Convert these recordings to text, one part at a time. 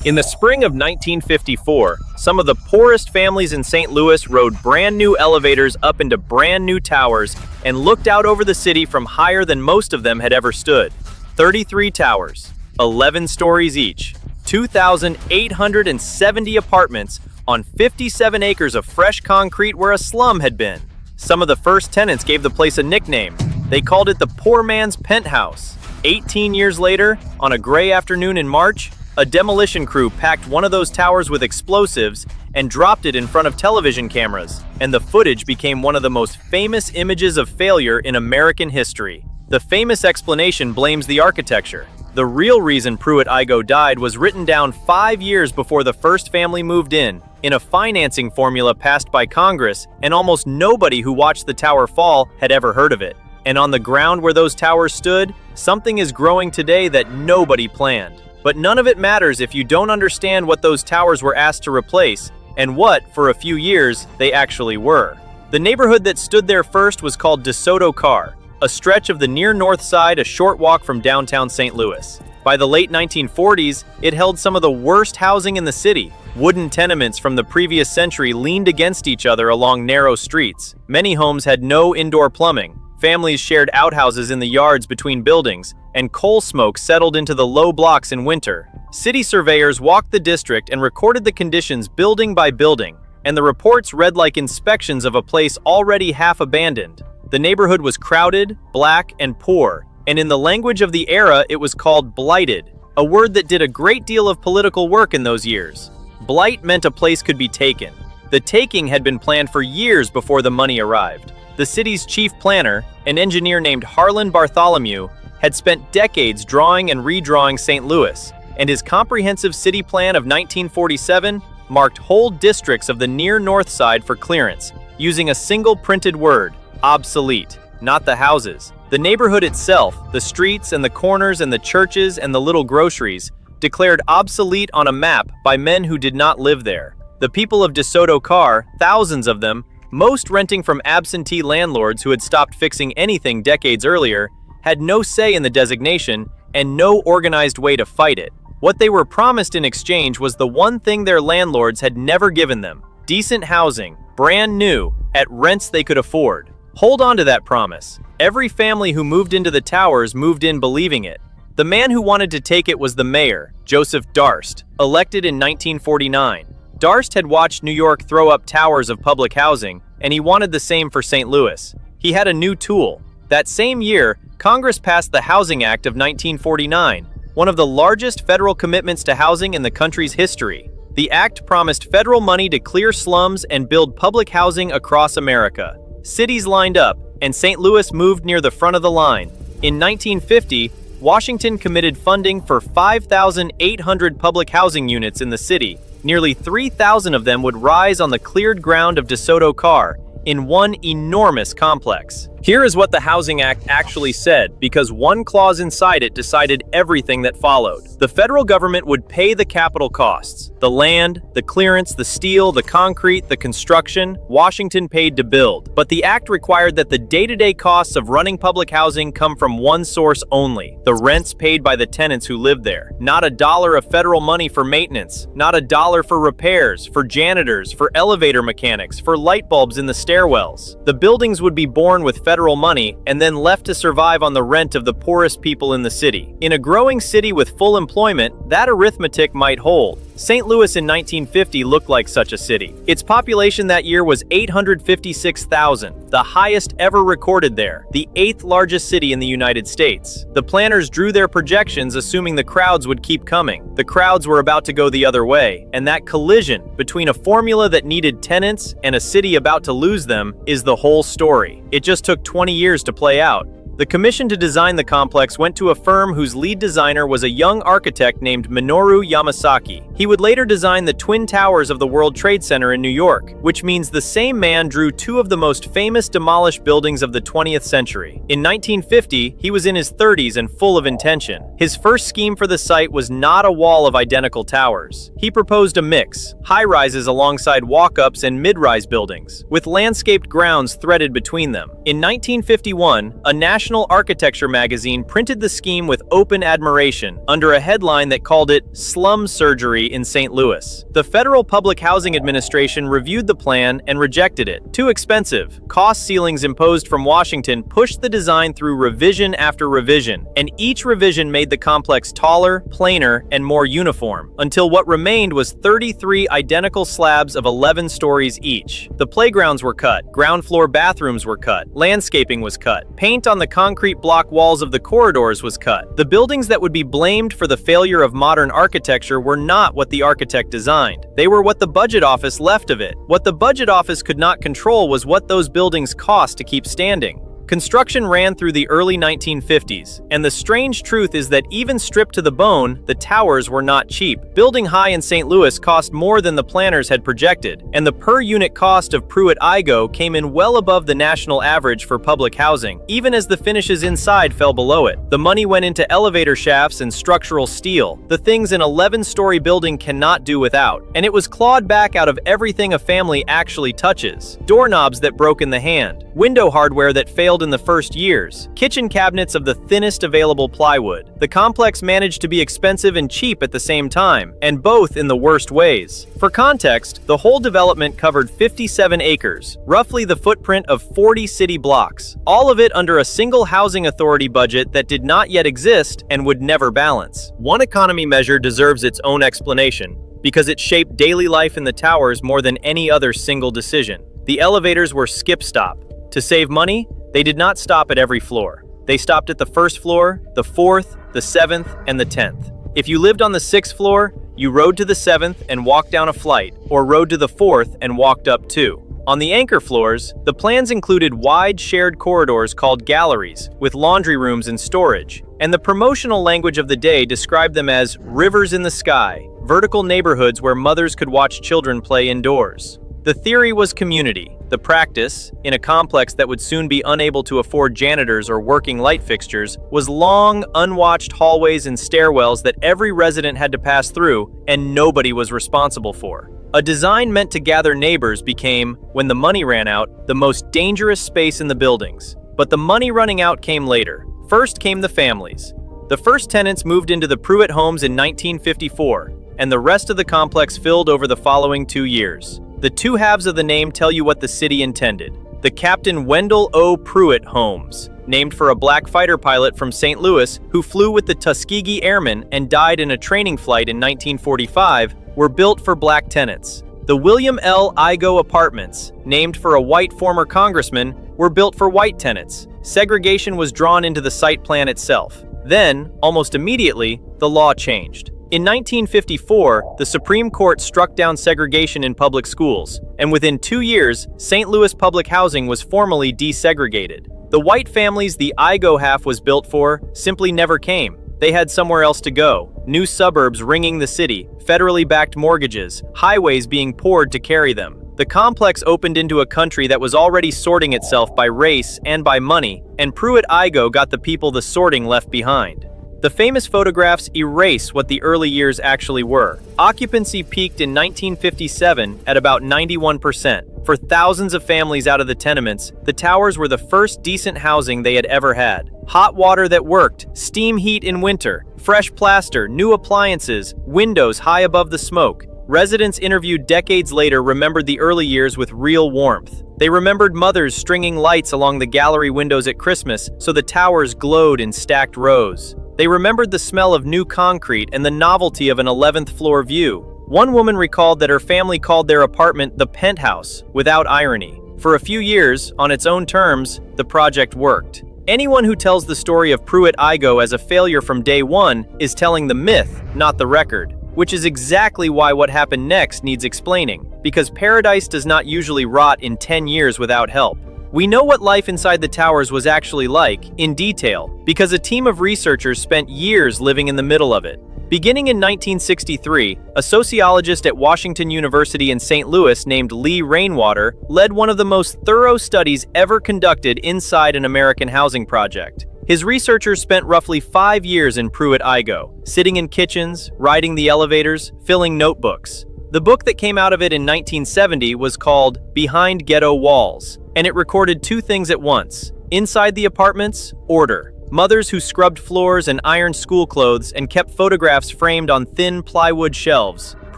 In the spring of 1954, some of the poorest families in St. Louis rode brand new elevators up into brand new towers and looked out over the city from higher than most of them had ever stood. 33 towers, 11 stories each, 2,870 apartments on 57 acres of fresh concrete where a slum had been. Some of the first tenants gave the place a nickname. They called it the poor man's penthouse. 18 years later, on a gray afternoon in March, a demolition crew packed one of those towers with explosives and dropped it in front of television cameras, and the footage became one of the most famous images of failure in American history. The famous explanation blames the architecture. The real reason Pruitt-Igoe died was written down 5 years before the first family moved in a financing formula passed by Congress, and almost nobody who watched the tower fall had ever heard of it. And on the ground where those towers stood, something is growing today that nobody planned. But none of it matters if you don't understand what those towers were asked to replace, and what, for a few years, they actually were. The neighborhood that stood there first was called DeSoto-Carr, a stretch of the near north side a short walk from downtown St. Louis. By the late 1940s, it held some of the worst housing in the city. Wooden tenements from the previous century leaned against each other along narrow streets. Many homes had no indoor plumbing. Families shared outhouses in the yards between buildings, and coal smoke settled into the low blocks in winter. City surveyors walked the district and recorded the conditions building by building, and the reports read like inspections of a place already half abandoned. The neighborhood was crowded, black, and poor, and in the language of the era it was called blighted, a word that did a great deal of political work in those years. Blight meant a place could be taken. The taking had been planned for years before the money arrived. The city's chief planner, an engineer named Harlan Bartholomew, had spent decades drawing and redrawing St. Louis, and his comprehensive city plan of 1947 marked whole districts of the near north side for clearance, using a single printed word, obsolete, not the houses. The neighborhood itself, the streets and the corners and the churches and the little groceries, declared obsolete on a map by men who did not live there. The people of DeSoto-Carr, thousands of them, most renting from absentee landlords who had stopped fixing anything decades earlier, had no say in the designation and no organized way to fight it. What they were promised in exchange was the one thing their landlords had never given them: decent housing, brand new, at rents they could afford. Hold on to that promise. Every family who moved into the towers moved in believing it. The man who wanted to take it was the mayor, Joseph Darst, elected in 1949. Darst had watched New York throw up towers of public housing, and he wanted the same for St. Louis. He had a new tool. That same year, Congress passed the Housing Act of 1949, one of the largest federal commitments to housing in the country's history. The act promised federal money to clear slums and build public housing across America. Cities lined up, and St. Louis moved near the front of the line. In 1950, Washington committed funding for 5,800 public housing units in the city. Nearly 3,000 of them would rise on the cleared ground of DeSoto-Carr in one enormous complex. Here is what the Housing Act actually said, because one clause inside it decided everything that followed. The federal government would pay the capital costs. The land, the clearance, the steel, the concrete, the construction, Washington paid to build. But the act required that the day-to-day costs of running public housing come from one source only: the rents paid by the tenants who lived there. Not a dollar of federal money for maintenance, not a dollar for repairs, for janitors, for elevator mechanics, for light bulbs in the stairwells. The buildings would be born with federal money and then left to survive on the rent of the poorest people in the city. In a growing city with full employment, that arithmetic might hold. St. Louis in 1950 looked like such a city. Its population that year was 856,000, the highest ever recorded there, the 8th largest city in the United States. The planners drew their projections assuming the crowds would keep coming. The crowds were about to go the other way, and that collision between a formula that needed tenants and a city about to lose them is the whole story. It just took 20 years to play out. The commission to design the complex went to a firm whose lead designer was a young architect named Minoru Yamasaki. He would later design the Twin Towers of the World Trade Center in New York, which means the same man drew two of the most famous demolished buildings of the 20th century. In 1950, he was in his 30s and full of intention. His first scheme for the site was not a wall of identical towers. He proposed a mix, high-rises alongside walk-ups and mid-rise buildings, with landscaped grounds threaded between them. In 1951, a National Architecture magazine printed the scheme with open admiration under a headline that called it "Slum Surgery in St. Louis. The Federal Public Housing Administration reviewed the plan and rejected it. Too expensive. Cost ceilings imposed from Washington pushed the design through revision after revision, and each revision made the complex taller, plainer, and more uniform, until what remained was 33 identical slabs of 11 stories each. The playgrounds were cut, ground floor bathrooms were cut, landscaping was cut, paint on the concrete block walls of the corridors was cut. The buildings that would be blamed for the failure of modern architecture were not what the architect designed. They were what the budget office left of it. What the budget office could not control was what those buildings cost to keep standing. Construction ran through the early 1950s, and the strange truth is that even stripped to the bone, the towers were not cheap. Building high in St. Louis cost more than the planners had projected, and the per-unit cost of Pruitt-Igoe came in well above the national average for public housing, even as the finishes inside fell below it. The money went into elevator shafts and structural steel, the things an 11-story building cannot do without, and it was clawed back out of everything a family actually touches. Doorknobs that broke in the hand, window hardware that failed in the first years, kitchen cabinets of the thinnest available plywood. The complex managed to be expensive and cheap at the same time, and both in the worst ways. For context, the whole development covered 57 acres, roughly the footprint of 40 city blocks, all of it under a single housing authority budget that did not yet exist and would never balance. One economy measure deserves its own explanation, because it shaped daily life in the towers more than any other single decision. The elevators were skip-stop. To save money, they did not stop at every floor. They stopped at the first floor, the 4th, the 7th, and the 10th. If you lived on the 6th floor, you rode to the 7th and walked down a flight, or rode to the 4th and walked up 2. On the anchor floors, the plans included wide shared corridors called galleries, with laundry rooms and storage, and the promotional language of the day described them as rivers in the sky, vertical neighborhoods where mothers could watch children play indoors. The theory was community. The practice, in a complex that would soon be unable to afford janitors or working light fixtures, was long, unwatched hallways and stairwells that every resident had to pass through and nobody was responsible for. A design meant to gather neighbors became, when the money ran out, the most dangerous space in the buildings. But the money running out came later. First came the families. The first tenants moved into the Pruitt homes in 1954, and the rest of the complex filled over the following 2 years. The two halves of the name tell you what the city intended. The Captain Wendell O. Pruitt homes, named for a black fighter pilot from St. Louis who flew with the Tuskegee Airmen and died in a training flight in 1945, were built for black tenants. The William L. Igoe apartments, named for a white former congressman, were built for white tenants. Segregation was drawn into the site plan itself. Then, almost immediately, the law changed. In 1954, the Supreme Court struck down segregation in public schools, and within 2 years, St. Louis public housing was formally desegregated. The white families the Igoe half was built for simply never came. They had somewhere else to go. New suburbs ringing the city, federally backed mortgages, highways being poured to carry them. The complex opened into a country that was already sorting itself by race and by money, and Pruitt-Igoe got the people the sorting left behind. The famous photographs erase what the early years actually were. Occupancy peaked in 1957 at about 91%. For thousands of families out of the tenements, the towers were the first decent housing they had ever had. Hot water that worked, steam heat in winter, fresh plaster, new appliances, windows high above the smoke. Residents interviewed decades later remembered the early years with real warmth. They remembered mothers stringing lights along the gallery windows at Christmas so the towers glowed in stacked rows. They remembered the smell of new concrete and the novelty of an 11th floor view. One woman recalled that her family called their apartment the penthouse, without irony. For a few years, on its own terms, the project worked. Anyone who tells the story of Pruitt-Igoe as a failure from day one is telling the myth, not the record. Which is exactly why what happened next needs explaining, because paradise does not usually rot in 10 years without help. We know what life inside the towers was actually like, in detail, because a team of researchers spent years living in the middle of it. Beginning in 1963, a sociologist at Washington University in St. Louis named Lee Rainwater led one of the most thorough studies ever conducted inside an American housing project. His researchers spent roughly 5 years in Pruitt-Igoe, sitting in kitchens, riding the elevators, filling notebooks. The book that came out of it in 1970 was called Behind Ghetto Walls, and it recorded two things at once. Inside the apartments, order. Mothers who scrubbed floors and ironed school clothes and kept photographs framed on thin plywood shelves.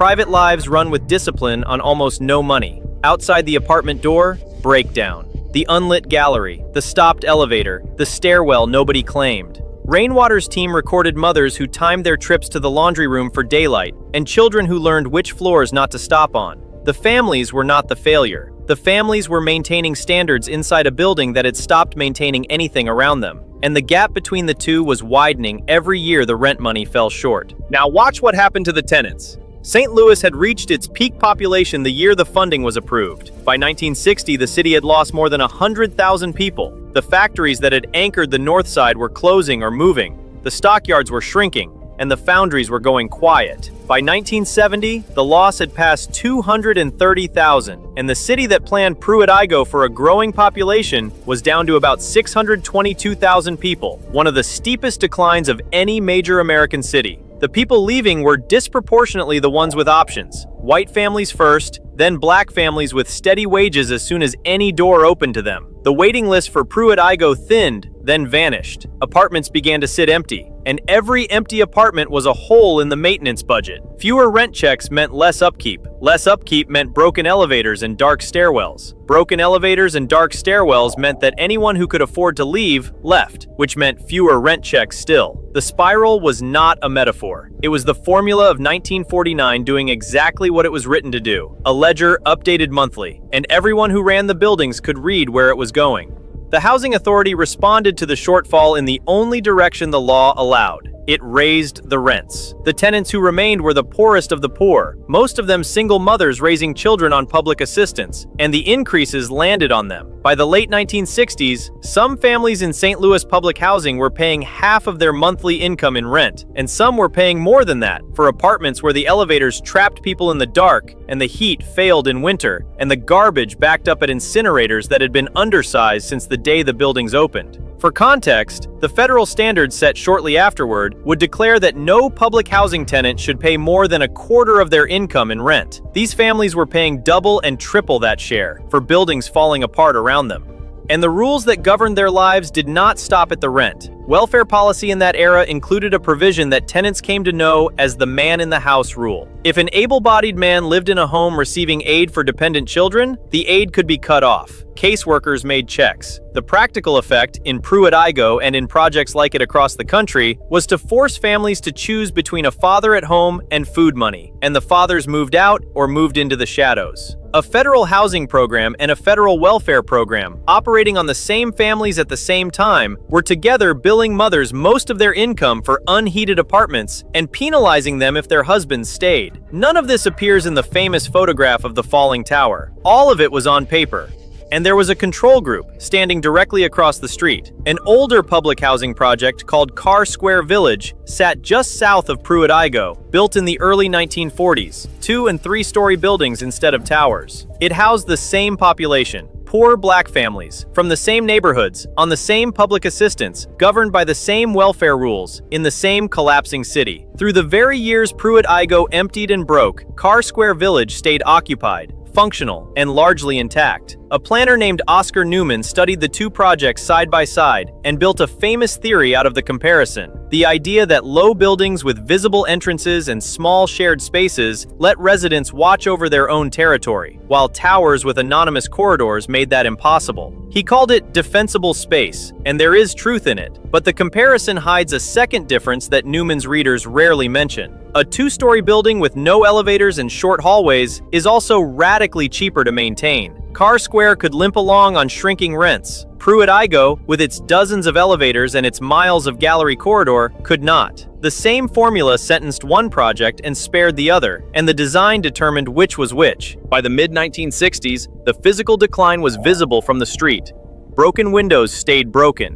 private lives run with discipline on almost no money. Outside the apartment door, breakdown. The unlit gallery, the stopped elevator, the stairwell nobody claimed. Rainwater's team recorded mothers who timed their trips to the laundry room for daylight, and children who learned which floors not to stop on. The families were not the failure. The families were maintaining standards inside a building that had stopped maintaining anything around them. And the gap between the two was widening every year the rent money fell short. Now watch what happened to the tenants. St. Louis had reached its peak population the year the funding was approved. By 1960, the city had lost more than 100,000 people. The factories that had anchored the north side were closing or moving. The stockyards were shrinking, and the foundries were going quiet. By 1970, the loss had passed 230,000, and the city that planned Pruitt-Igoe for a growing population was down to about 622,000 people, one of the steepest declines of any major American city. The people leaving were disproportionately the ones with options. White families first, then black families with steady wages as soon as any door opened to them. The waiting list for Pruitt-Igoe thinned, then vanished. Apartments began to sit empty, and every empty apartment was a hole in the maintenance budget. Fewer rent checks meant less upkeep. Less upkeep meant broken elevators and dark stairwells. Broken elevators and dark stairwells meant that anyone who could afford to leave left, which meant fewer rent checks still. The spiral was not a metaphor. It was the formula of 1949 doing exactly what it was written to do. A ledger updated monthly, and everyone who ran the buildings could read where it was going. The Housing Authority responded to the shortfall in the only direction the law allowed. It raised the rents. The tenants who remained were the poorest of the poor, most of them single mothers raising children on public assistance, and the increases landed on them. By the late 1960s, some families in St. Louis public housing were paying half of their monthly income in rent, and some were paying more than that for apartments where the elevators trapped people in the dark, and the heat failed in winter, and the garbage backed up at incinerators that had been undersized since the day the buildings opened. For context, the federal standards set shortly afterward would declare that no public housing tenant should pay more than a quarter of their income in rent. These families were paying double and triple that share for buildings falling apart around them. And the rules that governed their lives did not stop at the rent. Welfare policy in that era included a provision that tenants came to know as the man-in-the-house rule. If an able-bodied man lived in a home receiving aid for dependent children, the aid could be cut off. Caseworkers made checks. The practical effect, in Pruitt-Igoe and in projects like it across the country, was to force families to choose between a father at home and food money, and the fathers moved out or moved into the shadows. A federal housing program and a federal welfare program, operating on the same families at the same time, were together billing mothers most of their income for unheated apartments and penalizing them if their husbands stayed. None of this appears in the famous photograph of the falling tower. All of it was on paper. And there was a control group standing directly across the street. An older public housing project called Carr Square Village sat just south of Pruitt-Igoe, built in the early 1940s, 2- and 3-story buildings instead of towers. It housed the same population, poor black families, from the same neighborhoods, on the same public assistance, governed by the same welfare rules, in the same collapsing city. Through the very years Pruitt-Igoe emptied and broke, Carr Square Village stayed occupied, functional, and largely intact. A planner named Oscar Newman studied the two projects side by side and built a famous theory out of the comparison. The idea that low buildings with visible entrances and small shared spaces let residents watch over their own territory, while towers with anonymous corridors made that impossible. He called it defensible space, and there is truth in it, but the comparison hides a second difference that Newman's readers rarely mention. A 2-story building with no elevators and short hallways is also radically cheaper to maintain. Carr Square could limp along on shrinking rents. Pruitt-Igoe, with its dozens of elevators and its miles of gallery corridor, could not. The same formula sentenced one project and spared the other, and the design determined which was which. By the mid-1960s, the physical decline was visible from the street. Broken windows stayed broken.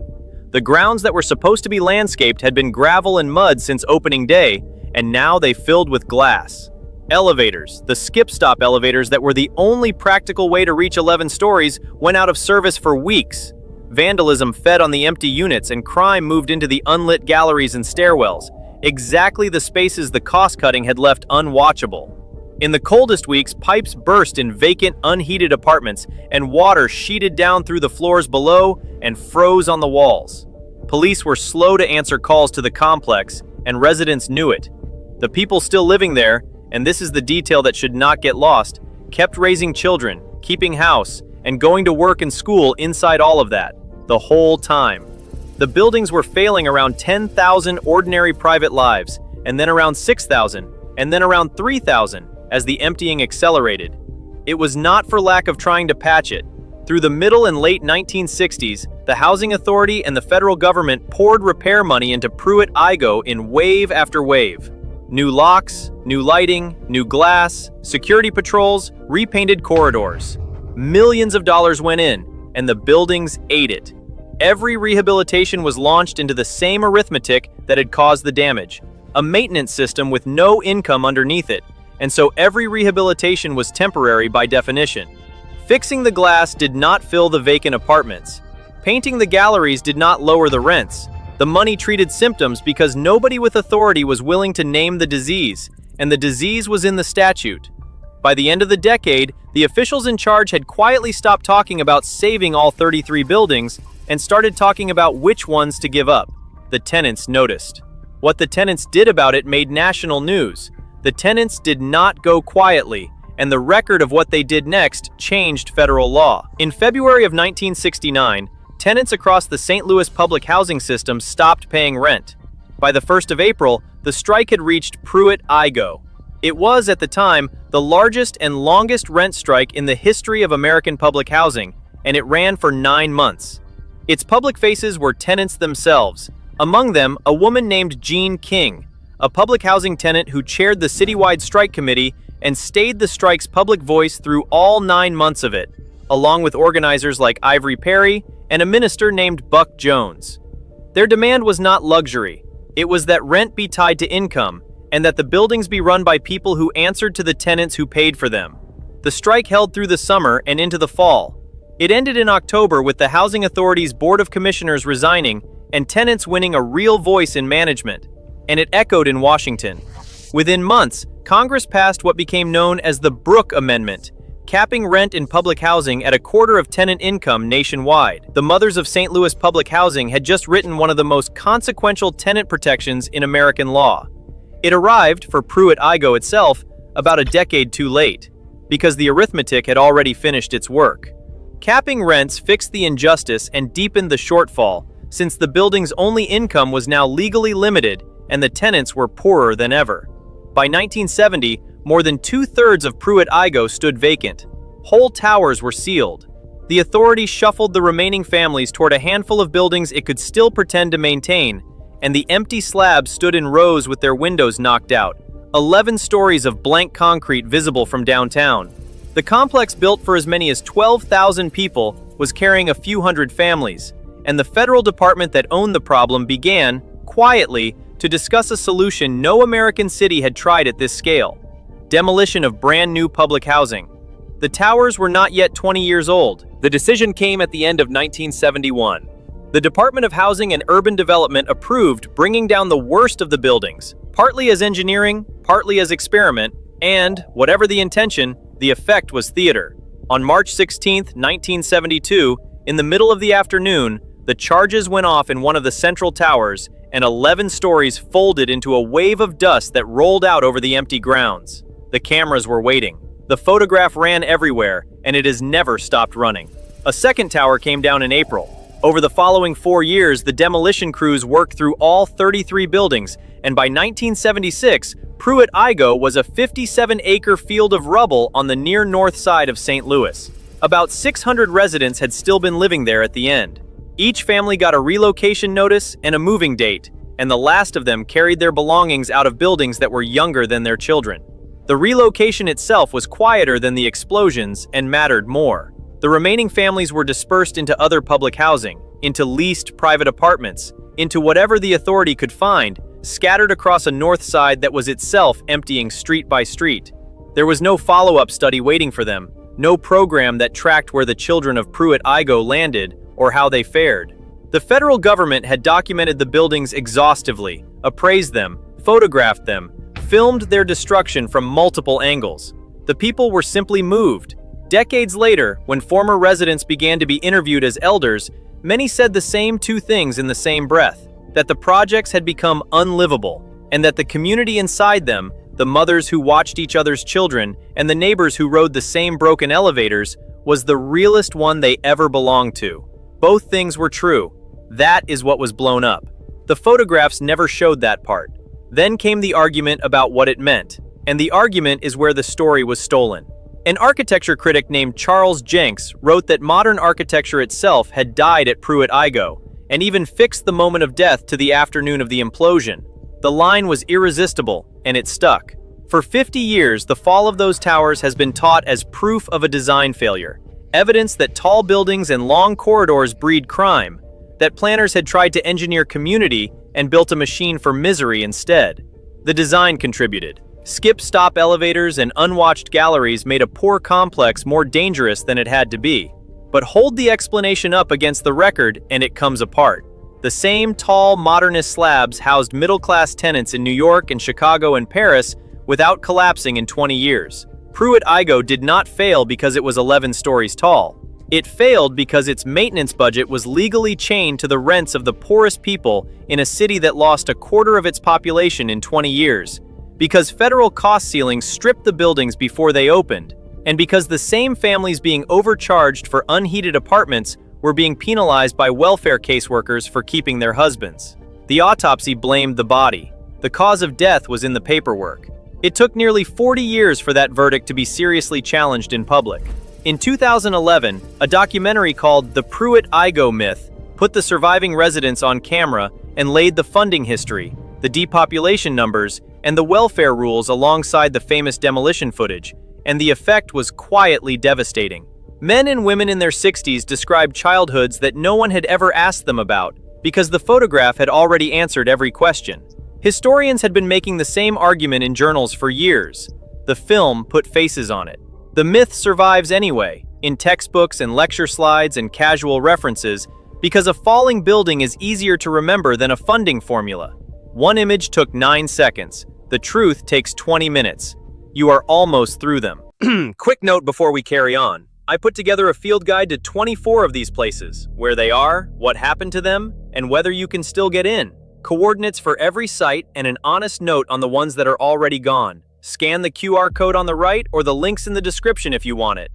The grounds that were supposed to be landscaped had been gravel and mud since opening day, and now they filled with glass. Elevators, the skip-stop elevators that were the only practical way to reach 11 stories, went out of service for weeks. Vandalism fed on the empty units and crime moved into the unlit galleries and stairwells, exactly the spaces the cost-cutting had left unwatchable. In the coldest weeks, pipes burst in vacant, unheated apartments, and water sheeted down through the floors below and froze on the walls. Police were slow to answer calls to the complex, and residents knew it. The people still living there, and this is the detail that should not get lost, kept raising children, keeping house, and going to work and school inside all of that, the whole time. The buildings were failing around 10,000 ordinary private lives, and then around 6,000, and then around 3,000 as the emptying accelerated. It was not for lack of trying to patch it. Through the middle and late 1960s, the Housing Authority and the federal government poured repair money into Pruitt-Igoe in wave after wave. New locks, new lighting, new glass, security patrols, repainted corridors. Millions of dollars went in, and the buildings ate it. Every rehabilitation was launched into the same arithmetic that had caused the damage, a maintenance system with no income underneath it, and so every rehabilitation was temporary by definition. Fixing the glass did not fill the vacant apartments. Painting the galleries did not lower the rents. The money treated symptoms because nobody with authority was willing to name the disease, and the disease was in the statute. By the end of the decade, the officials in charge had quietly stopped talking about saving all 33 buildings and started talking about which ones to give up. The tenants noticed. What the tenants did about it made national news. The tenants did not go quietly, and the record of what they did next changed federal law. In February of 1969, tenants across the St. Louis public housing system stopped paying rent. By the 1st of April, the strike had reached Pruitt-Igoe. It was, at the time, the largest and longest rent strike in the history of American public housing, and it ran for 9 months. Its public faces were tenants themselves, among them a woman named Jean King, a public housing tenant who chaired the citywide strike committee and stayed the strike's public voice through all 9 months of it, along with organizers like Ivory Perry and a minister named Buck Jones. Their demand was not luxury. It was that rent be tied to income, and that the buildings be run by people who answered to the tenants who paid for them. The strike held through the summer and into the fall. It ended in October with the Housing Authority's Board of Commissioners resigning and tenants winning a real voice in management, and it echoed in Washington. Within months, Congress passed what became known as the Brooke Amendment, capping rent in public housing at a quarter of tenant income nationwide. The Mothers of St. Louis Public Housing had just written one of the most consequential tenant protections in American law. It arrived, for Pruitt-Igoe itself, about a decade too late, because the arithmetic had already finished its work. Capping rents fixed the injustice and deepened the shortfall, since the building's only income was now legally limited and the tenants were poorer than ever. By 1970, more than 2/3 of Pruitt-Igoe stood vacant. Whole towers were sealed. The authority shuffled the remaining families toward a handful of buildings it could still pretend to maintain, and the empty slabs stood in rows with their windows knocked out, 11 stories of blank concrete visible from downtown. The complex, built for as many as 12,000 people, was carrying a few hundred families, and the federal department that owned the problem began, quietly, to discuss a solution no American city had tried at this scale: demolition of brand new public housing. The towers were not yet 20 years old. The decision came at the end of 1971. The Department of Housing and Urban Development approved bringing down the worst of the buildings, partly as engineering, partly as experiment, and, whatever the intention, the effect was theater. On March 16, 1972, in the middle of the afternoon, the charges went off in one of the central towers, and 11 stories folded into a wave of dust that rolled out over the empty grounds. The cameras were waiting. The photograph ran everywhere, and it has never stopped running. A second tower came down in April. Over the following 4 years, the demolition crews worked through all 33 buildings, and by 1976, Pruitt-Igoe was a 57-acre field of rubble on the near north side of St. Louis. About 600 residents had still been living there at the end. Each family got a relocation notice and a moving date, and the last of them carried their belongings out of buildings that were younger than their children. The relocation itself was quieter than the explosions and mattered more. The remaining families were dispersed into other public housing, into leased private apartments, into whatever the authority could find, scattered across a north side that was itself emptying street by street. There was no follow-up study waiting for them, no program that tracked where the children of Pruitt-Igoe landed or how they fared. The federal government had documented the buildings exhaustively, appraised them, photographed them, filmed their destruction from multiple angles. The people were simply moved. Decades later, when former residents began to be interviewed as elders, many said the same two things in the same breath: that the projects had become unlivable, and that the community inside them, the mothers who watched each other's children, and the neighbors who rode the same broken elevators, was the realest one they ever belonged to. Both things were true. That is what was blown up. The photographs never showed that part. Then came the argument about what it meant, and the argument is where the story was stolen. An architecture critic named Charles Jenks wrote that modern architecture itself had died at Pruitt-Igoe, and even fixed the moment of death to the afternoon of the implosion. The line was irresistible, and it stuck. For 50 years, the fall of those towers has been taught as proof of a design failure, evidence that tall buildings and long corridors breed crime, that planners had tried to engineer community and built a machine for misery instead. The design contributed. Skip-stop elevators and unwatched galleries made a poor complex more dangerous than it had to be. But hold the explanation up against the record and it comes apart. The same tall, modernist slabs housed middle-class tenants in New York and Chicago and Paris without collapsing in 20 years. Pruitt-Igoe did not fail because it was 11 stories tall. It failed because its maintenance budget was legally chained to the rents of the poorest people in a city that lost a quarter of its population in 20 years. Because federal cost ceilings stripped the buildings before they opened, and because the same families being overcharged for unheated apartments were being penalized by welfare caseworkers for keeping their husbands. The autopsy blamed the body. The cause of death was in the paperwork. It took nearly 40 years for that verdict to be seriously challenged in public. In 2011, a documentary called The Pruitt-Igoe Myth put the surviving residents on camera and laid the funding history, the depopulation numbers, and the welfare rules alongside the famous demolition footage, and the effect was quietly devastating. Men and women in their 60s described childhoods that no one had ever asked them about, because the photograph had already answered every question. Historians had been making the same argument in journals for years. The film put faces on it. The myth survives anyway, in textbooks and lecture slides and casual references, because a falling building is easier to remember than a funding formula. One image took 9 seconds. The truth takes 20 minutes. You are almost through them. Quick note before we carry on. I put together a field guide to 24 of these places, where they are, what happened to them, and whether you can still get in. Coordinates for every site and an honest note on the ones that are already gone. Scan the QR code on the right or the links in the description if you want it.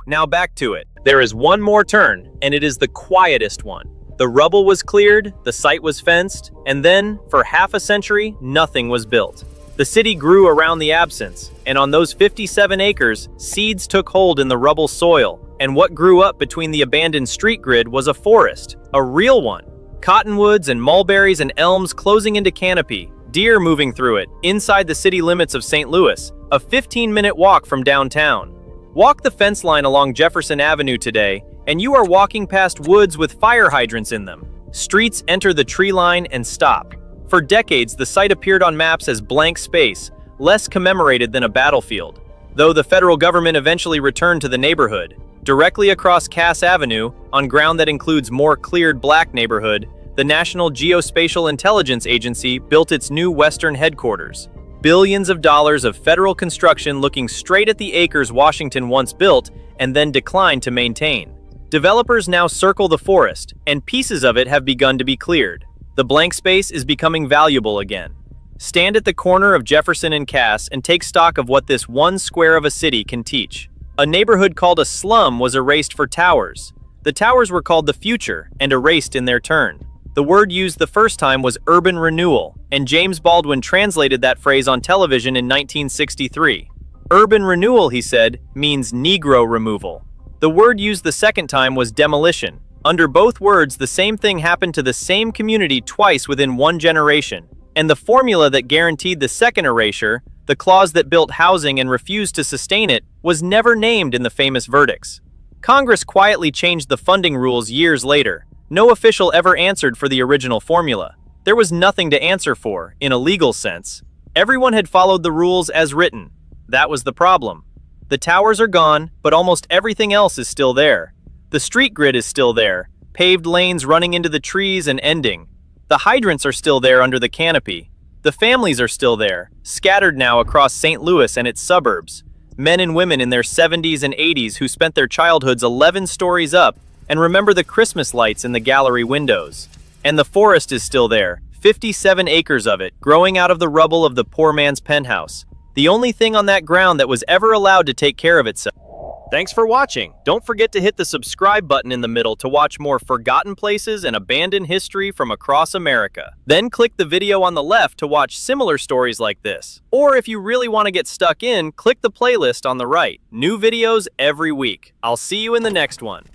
Now back to it. There is one more turn, and it is the quietest one. The rubble was cleared, the site was fenced, and then, for half a century, nothing was built. The city grew around the absence, and on those 57 acres, seeds took hold in the rubble soil, and what grew up between the abandoned street grid was a forest, a real one. Cottonwoods and mulberries and elms closing into canopy, deer moving through it, inside the city limits of St. Louis, a 15-minute walk from downtown. Walk the fence line along Jefferson Avenue today, and you are walking past woods with fire hydrants in them. Streets enter the tree line and stop. For decades, the site appeared on maps as blank space, less commemorated than a battlefield. Though the federal government eventually returned to the neighborhood. Directly across Cass Avenue, on ground that includes more cleared black neighborhood, the National Geospatial Intelligence Agency built its new western headquarters. Billions of dollars of federal construction looking straight at the acres Washington once built and then declined to maintain. Developers now circle the forest, and pieces of it have begun to be cleared. The blank space is becoming valuable again. Stand at the corner of Jefferson and Cass and take stock of what this one square of a city can teach. A neighborhood called a slum was erased for towers. The towers were called the future and erased in their turn. The word used the first time was urban renewal, and James Baldwin translated that phrase on television in 1963. Urban renewal, he said, means Negro removal. The word used the second time was demolition. Under both words, the same thing happened to the same community twice within one generation, and the formula that guaranteed the second erasure, the clause that built housing and refused to sustain it, was never named in the famous verdicts. Congress quietly changed the funding rules years later. No official ever answered for the original formula. There was nothing to answer for, in a legal sense. Everyone had followed the rules as written. That was the problem. The towers are gone, but almost everything else is still there. The street grid is still there, paved lanes running into the trees and ending. The hydrants are still there under the canopy. The families are still there, scattered now across St. Louis and its suburbs. Men and women in their 70s and 80s who spent their childhoods 11 stories up and remember the Christmas lights in the gallery windows. And the forest is still there, 57 acres of it, growing out of the rubble of the poor man's penthouse. the only thing on that ground that was ever allowed to take care of itself. Thanks for watching. Don't forget to hit the subscribe button in the middle to watch more forgotten places and abandoned history from across America. Then click the video on the left to watch similar stories like this. Or if you really want to get stuck in, click the playlist on the right. New videos every week. I'll see you in the next one.